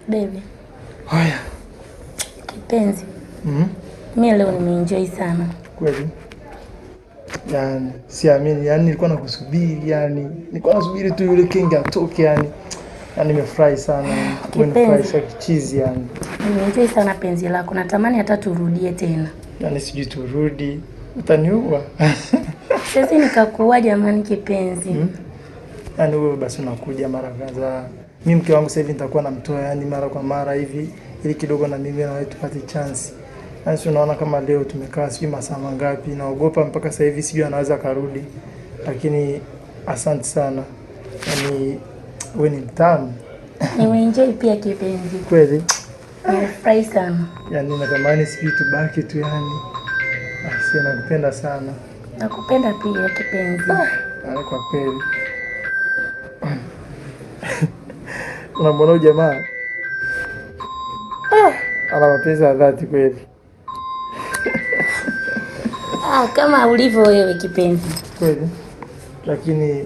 Baby. Haya. Kipenzi. Mimi leo nimeenjoy sana. Kweli? Yani, siamini, yani nilikuwa nakusubiri, yani nilikuwa nasubiri tu yule King atoke yani. Yani nimefurahi sana. Nimefurahi sana kichizi yani. Nimeenjoy sana penzi lako. Natamani hata turudie tena. Yani sijui turudi. Utaniua. Sasa nikakuua jamani kipenzi. Yani wewe basi unakuja mara kadhaa. Mimi mke wangu sasa hivi nitakuwa namtoa yani mara kwa mara hivi ili kidogo na mimi na wewe tupate chance. Yani unaona kama leo tumekaa sijui masaa mangapi, naogopa mpaka sasa hivi sijui anaweza karudi. Lakini asante sana. Yani wewe ni mtamu. Nimeenjoy pia kipenzi. Kweli? Nimefurahi sana. Yani natamani sijui tubaki tu yani. Basi nakupenda sana. Nakupenda pia kipenzi. Kwa kweli. Unamwona jamaa? Ana mapenzi ya dhati kweli. Kama ulivyo wewe kipenzi. Kweli. Lakini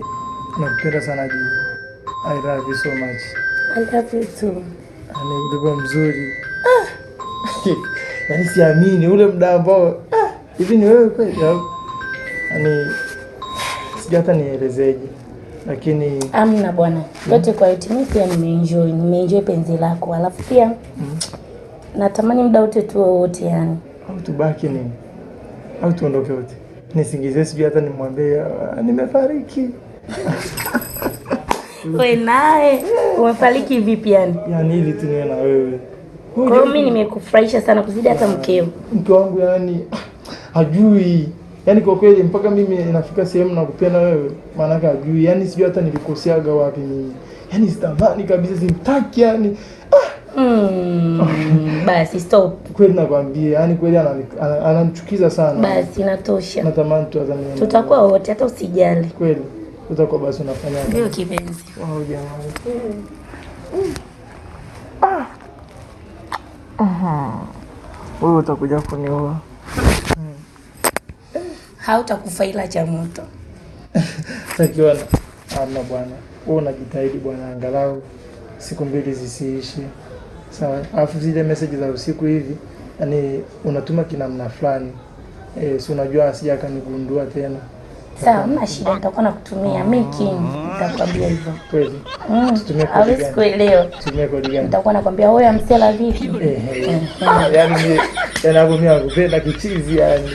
nakupenda sana Jii. I love you so much. I love you too. Yaani ulikuwa mzuri. Yaani siamini ule muda ambao hivi ni wewe kweli? Yaani sijui hata nielezeje. Lakini amna bwana. Yote kwa yote mimi pia nimeenjoy penzi lako. Alafu pia natamani muda wote tu wote yani. Au tubaki nini? Au tuondoke wote? Nisingizie sijui hata nimwambie nimefariki. Wewe naye umefariki vipi yani? Yani ili tu niwe na wewe. Kwa hiyo mimi nimekufurahisha sana kuzidi hata mkeo. Mke wangu yani hajui. Yani kwa kweli mpaka mimi inafika sehemu nakupenda wewe, maana yake hajui. Yani sijui hata nilikoseaga wapi mimi. Yani sitamani kabisa, simtaki yani. Basi stop. Kweli nakwambia, yani kweli anamchukiza sana. Basi inatosha. Natamani tu azamini. Tutakuwa wote hata usijali. Kweli. Tutakuwa basi unafanya. Ndio kipenzi. Wao jamani. Wewe utakuja kuniua. Hautakufa ila cha moto. Takiona. Amna bwana. Wewe unajitahidi bwana, angalau siku 2 zisiishi. Sawa. Alafu zile message za usiku hivi, yani unatuma kinamna fulani. Si unajua asija kanigundua tena. Sawa, hamna shida, nitakuwa nakutumia. Mimi King nitakwambia hivyo. Kweli? Tutumie kodi gani? Hawezi kuelewa. Tutumie kodi gani? Nitakuwa nakwambia wewe amsela vipi? Yani hapo mimi nakupenda kichizi yani.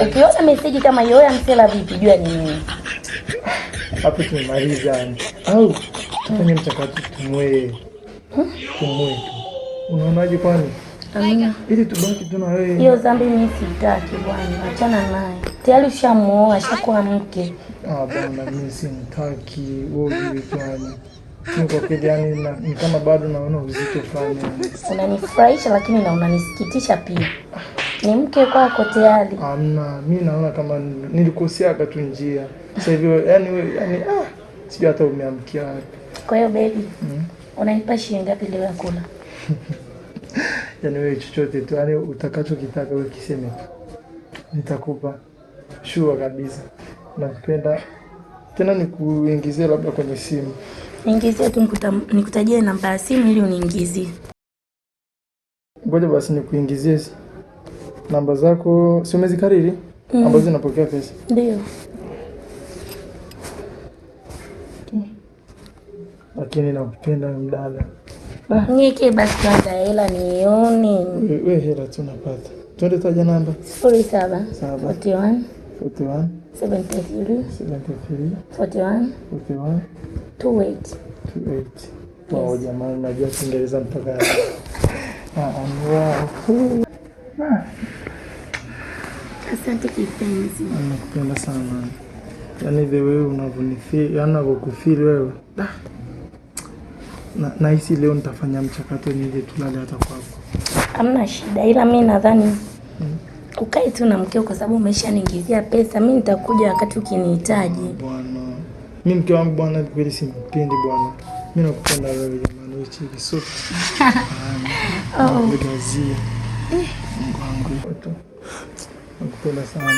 Ukiona message kama hiyo wewe amsela vipi, jua ni nini. Hapo tumemaliza yani. Au tufanye mchakato tumwe. Unaonaje kwani? Amina. Ili tubaki tu na wewe. Hiyo dhambi mimi sitaki bwana. Achana naye. Tayari ushamuoa, ashakuwa mke. Bwana mimi simtaki. Wewe kwani? Kwa kweli yani ni kama bado naona uzito fulani. Unanifurahisha lakini na unanisikitisha pia. Ni mke kwako tayari. Hamna, mimi naona kama nilikosea tu njia. Sasa hivi yani sijui hata umeamkia wapi. Kwa hiyo baby, unanipa shilingi ngapi leo ya kula? Yani wewe chochote tu, yani utakachokitaka wewe kiseme tu. Nitakupa. Sure kabisa. Nakupenda. Tena nikuingizie labda kwenye simu. Niingizie tu nikutajie namba ya simu ili uniingizie. Ngoja basi nikuingizie namba zako, si umezikariri? Ambazo zinapokea pesa. Ndio. Lakini nakupenda mdada. Nike basi kwanza hela nione. Wewe hela tunapata. Twende taja namba. 07 41 73 41 28. Wow, jamani najua Kiingereza mpaka. Asante kipenzi. Nakupenda sana. Yaani the way unavyonifeel, yani unavyokufeel wewe. Na hisi leo nitafanya mchakato nije tulale hata kwako. Hamna shida, ila mimi nadhani ukae tu na mkeo kwa sababu umeshaniingizia pesa. Mimi nitakuja wakati ukinihitaji. Bwana. Mimi mke wangu bwana kweli simpendi bwana. Mimi nakupenda wewe jamani, wewe chiki soft. Ngazia. Mungu wangu. Nakupenda sana.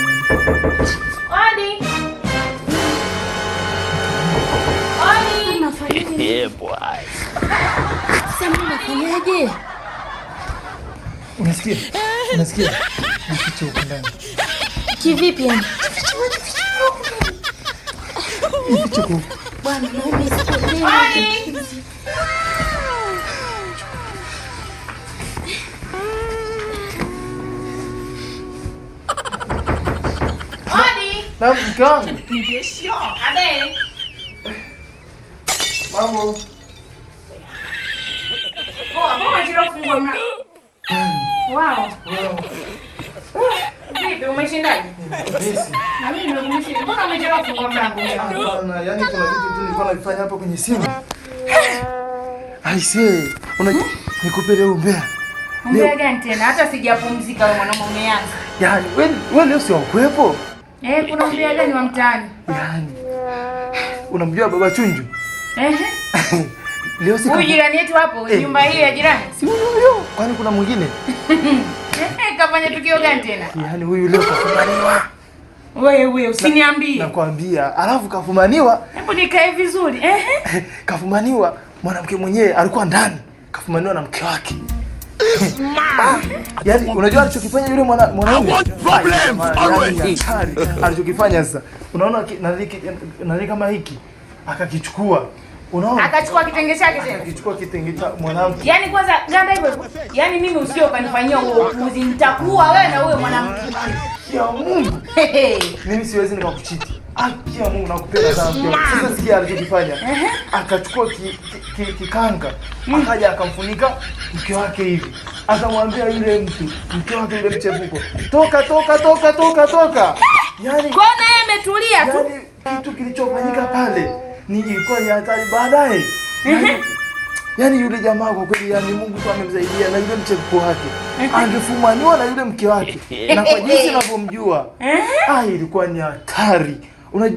Odi. unafanyaje? Sasa mimi nafanyaje? Unasikia? Unasikia? Nifiche huko ndani. Kivipi yani? Nifiche huko. Bwana, naomba usikie. Na mke wangu. Abe. Mambo. Mbona unafungua mlango? Wow. Vipi umeshindaje? Na mimi ndio nimeshinda. Mbona umechelewa kufungua mlango? Hapana, yani kuna vitu tu nilikuwa navifanya hapa kwenye simu. Aisee, nikupe leo umbea. Umbea gani tena? Hata sijapumzika wewe mwanaume umeanza. Yaani wewe leo sio kuepo? Kuna umbea gani wa mtaani? Yaani unamjua baba Chunju? Leo si huyu jirani yetu hapo, nyumba hii ya jirani. Si huyo. Kwani kuna mwingine? Kafanya tukio gani tena? Yaani huyu leo kafumaniwa. Wewe usiniambie. Nakwambia, alafu kafumaniwa. Hebu nikae vizuri. Kafumaniwa, mwanamke mwenyewe alikuwa ndani. Kafumaniwa na mke wake. Yaani unajua alichokifanya yule mwanaume? Alichokifanya sasa. Unaona naliki kama hiki akakichukua. Unaona? Akachukua kitenge chake tena. Akichukua kitenge cha mwanamke. Yaani kwanza ganda hivyo. Yaani mimi usio kanifanyia huo upuzi, nitakuwa wewe na huyo mwanamke. Ya Mungu. Mimi siwezi nikakuchiti. Ya Mungu nakupenda sana mke. Sasa sikia alichokifanya. Akachukua kikanga, akaja akamfunika mke wake hivi. Akamwambia yule mke wake yule mchepuko, toka. Yaani kwa naye ametulia tu. Yaani kitu kilichofanyika pale ilikuwa ni hatari baadaye. Yaani yule jamaa kwa kweli, yani Mungu tu amemsaidia, na yule mchepuko wake angefumaniwa na yule mke wake. Na kwa jinsi ninavyomjua, ilikuwa ni hatari.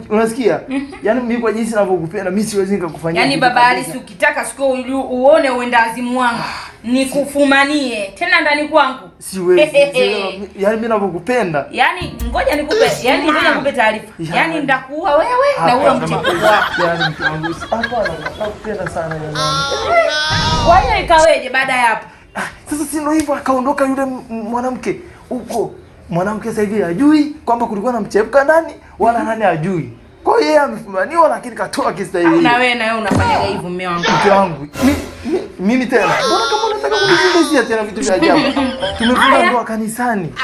Unasikia? Yaani mimi kwa jinsi ninavyokupenda, mimi siwezi nikakufanyia. Yaani baba Alice, ukitaka siku uone uendazimu wangu, nikufumanie tena ndani kwangu. Siwezi. Yaani mimi ninavyokupenda. Yaani ngoja nikupe taarifa. Yaani ndakuua wewe na huyo mchepuko wako. Yaani mke wangu, hapana, nakupenda sana jamani. Kwa hiyo ikaweje baada ya hapo? Sasa si ndio hivyo, akaondoka yule mwanamke huko. Mwanamke sasa hivi hajui kwamba kulikuwa na mchepuka ndani, wala nani hajui. Kwa hiyo yeye amefumaniwa, lakini katoa kistahili. Na wewe unafanyaga hivyo mume wangu. Mke wangu. Mimi tena. Mbona kama unataka kunizungumzia tena vitu vya ajabu? Tumefunga ndoa kanisani.